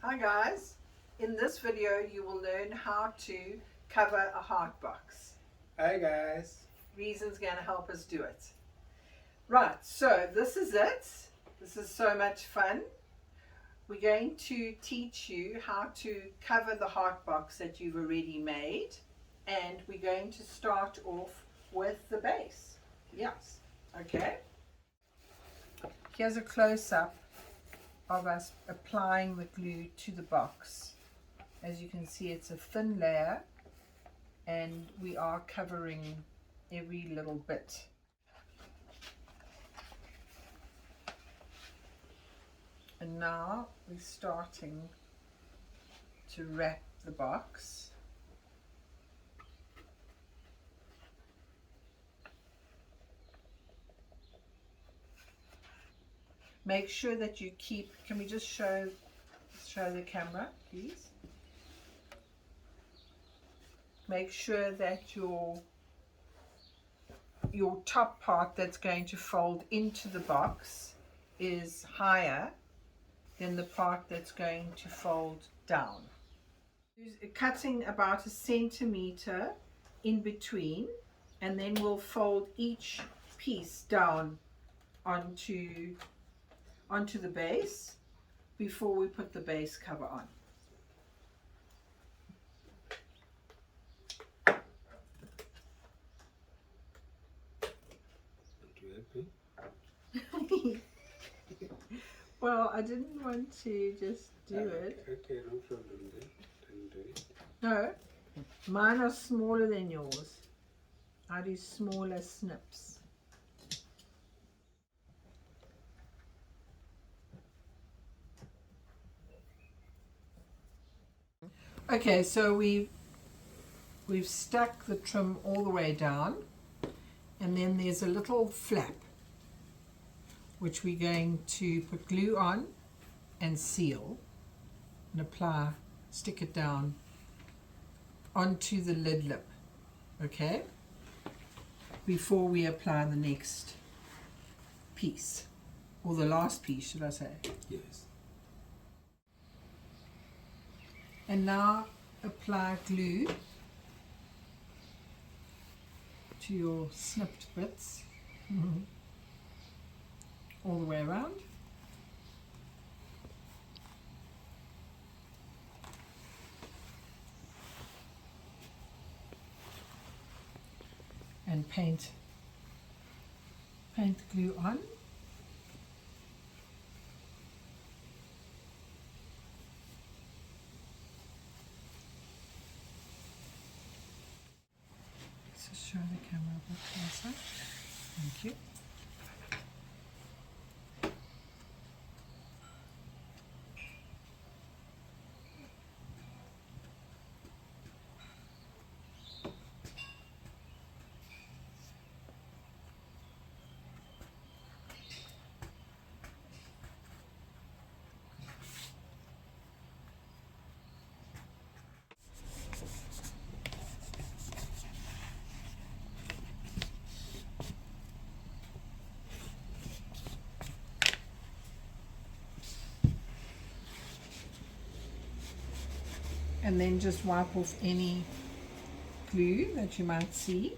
Hi guys, in this video you will learn how to cover a heart box. Hi guys. Reason's going to help us do it. Right, so this is it. This is so much fun. We're going to teach you how to cover the heart box that you've already made, and we're going to start off with the base. Yes, okay. Here's a close-up of us applying the glue to the box. As you can see, it's a thin layer and we are covering every little bit. And now we're starting to wrap the box. Make sure that you keep, can we just show the camera, please? Make sure that your top part that's going to fold into the box is higher than the part that's going to fold down. Cutting about 1 centimeter in between, and then we'll fold each piece down onto the base before we put the base cover on. Well, I didn't want to just do it. Okay, no problem then do it. No, mine are smaller than yours. I do smaller snips. Okay, so we've stuck the trim all the way down, and then there's a little flap which we're going to put glue on and seal and stick it down onto the lid lip, okay, before we apply the next piece, or the last piece, should I say. Yes. And now apply glue to your snipped bits all the way around. And paint the glue on. Let's just show the camera a bit closer. Thank you. And then just wipe off any glue that you might see.